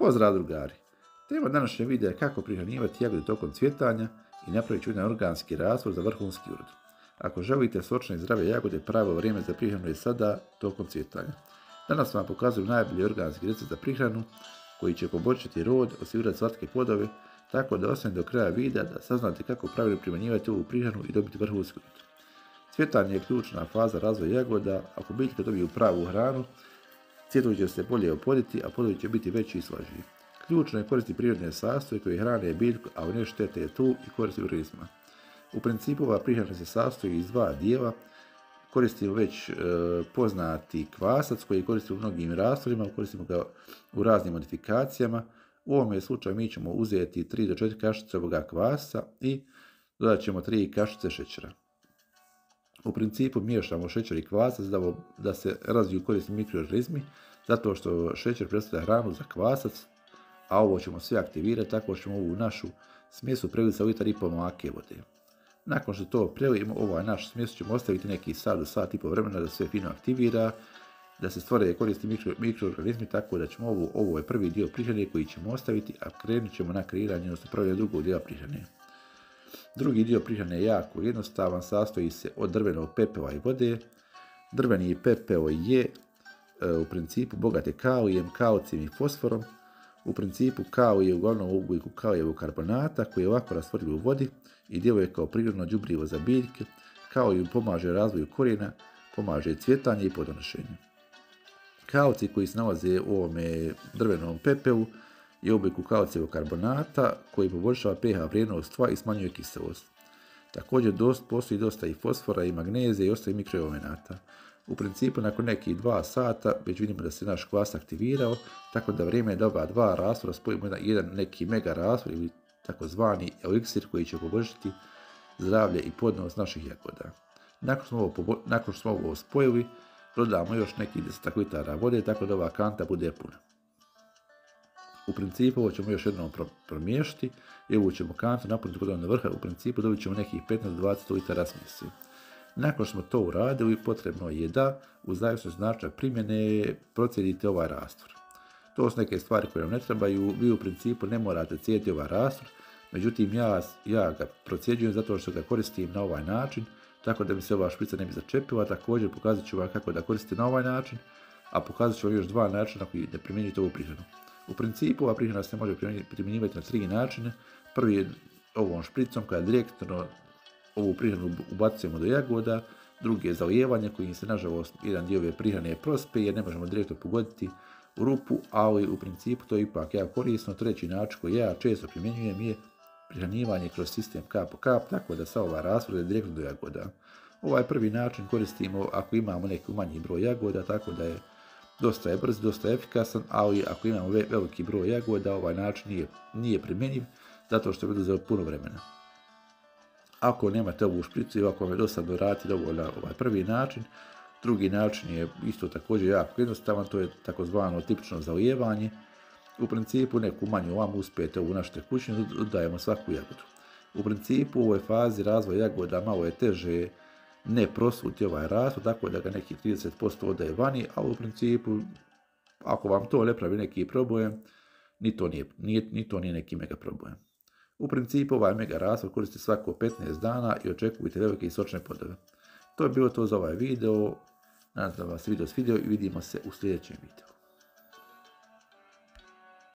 Pozdrav drugari! Tema današnje videa je kako prihranjivati jagode tokom cvjetanja i napraviti jedan organski rastvor za vrhunski urod. Ako želite sočne i zdrave jagode, pravo vrijeme za prihranu je sada tokom cvjetanja. Danas vam pokazujem najbolji organski recept za prihranu koji će poboljšati rod, osigurati slatke plodove, tako da ostanete do kraja videa da saznate kako pravilno primjenjivati ovu prihranu i dobiti vrhunski urod. Cvjetanje je ključna faza razvoja jagoda. Ako biljke dobiju pravu hranu, cvjetovi će se bolje oploditi, a plodovi će biti veći i slađi. Ključno je koristiti prirodne sastojke koji hrane biljku, a ne štete tlu i koristi organizma. U principu ova prihrana se sastoji iz dva dijela. Koristimo već poznati kvasac koji koristimo u mnogim rastvorima, koristimo ga u raznim modifikacijama. U ovome slučaju mi ćemo uzeti 3 do 4 kašice ovoga kvasa i dodat ćemo 3 kašice šećera. U principu miješamo šećer i kvasac da se razviju korisni mikroorganizmi, zato što šećer predstavlja hranu za kvasac, a ovo ćemo sve aktivirati tako što ćemo ovu našu smjesu preliti sa litar i pol mlake vode. Nakon što to prelijemo, ovaj naš smjesu ćemo ostaviti neki sat do sat i pol vremena da sve fino aktivira, da se stvore korisni mikroorganizmi, tako da ćemo ovo je prvi dio prihrane koji ćemo ostaviti, a krenut ćemo na kreiranje, odnosno pravljanje drugog dijela prihrane. Drugi dio prihrane je jako jednostavan, sastoji se od drvenog pepela i vode. Drveni pepeo je u principu bogat kalijem, kalcijem i fosforom. U principu kalij je uglavnom u obliku kalijevog karbonata koji je lako rastvoriv u vodi i djeluje kao prirodno đubrivo za biljke. Kalij pomaže razvoju korijena, pomaže cvjetanje i plodonošenje. Kalcij koji se nalazi u ovome drvenom pepelu je u obliku kalcijevog karbonata koji poboljšava pH vrijednost tla i smanjuje kiselost. Također postoji dosta i fosfora i magnezija i ostalih mikroelemenata. U principu nakon nekih 2 sata već vidimo da se naš kvas aktivirao, tako da vrijeme je da ova dva rastvora spojimo jedan neki mega rastvor ili takozvani eliksir koji će poboljšati zdravlje i plodnost naših jagoda. Nakon što smo ovo spojili, dodamo još nekih 10 litara vode tako da ova kanta bude puna. U principu ovo ćemo još jednom promiješati i ovu ćemo kantu napuniti kod do vrha. U principu dobit ćemo nekih 15-20 litara smjesi. Nakon što smo to uradili, potrebno je da u zavisnosti načina primjene procijedite ovaj rastvor. To su neke stvari koje nam ne trebaju. Vi u principu ne morate cijediti ovaj rastvor, međutim ja ga procjeđujem zato što ga koristim na ovaj način, tako da mi se ova šprica ne bi začepila. Također pokazat ću vam kako da koristite na ovaj način, a pokazat ću vam još 2 načina koji ne primjenjujete ovu prihranu. U principu ova prihrana se može primjenjivati na 3 načine. Prvi je ovom špricom koja direktno ovu prihranu ubacujemo do jagoda, drugi je zalijevanje kojim se nažalost jedan dio ove prihrane prospe jer ne možemo direktno pogoditi u rupu, ali u principu to je ipak jako korisno. Treći način koji ja često primjenjujem je prihranjivanje kroz sistem kap po kap, tako da sa ova rastvor direktno do jagoda. Ovaj prvi način koristimo ako imamo neki manji broj jagoda, tako da je dosta je brz, dosta je efikasan, ali ako imamo veliki broj jagoda, ovaj način nije primjenjiv, zato što je oduzeo puno vremena. Ako nemate ovu špricu i ako vam je dosadno raditi dovoljno ovaj prvi način, drugi način je isto također jako jednostavan, to je takozvano tipično zalijevanje. U principu neku manju lamu uspijete ovu našu tekućinu, dodajemo svaku jagodu. U principu u ovoj fazi razvoja jagoda malo je teže ne prosuti ovaj rastvor, tako da ga nekih 30% odaje vani, ali u principu ako vam to ne pravi neki problem, ni to nije neki mega problem. U principu ovaj mega rastvor koristite svako 15 dana i očekujte velike i sočne plodove. To je bilo to za ovaj video. Nadam se da vam se video svidio i vidimo se u sljedećem videu.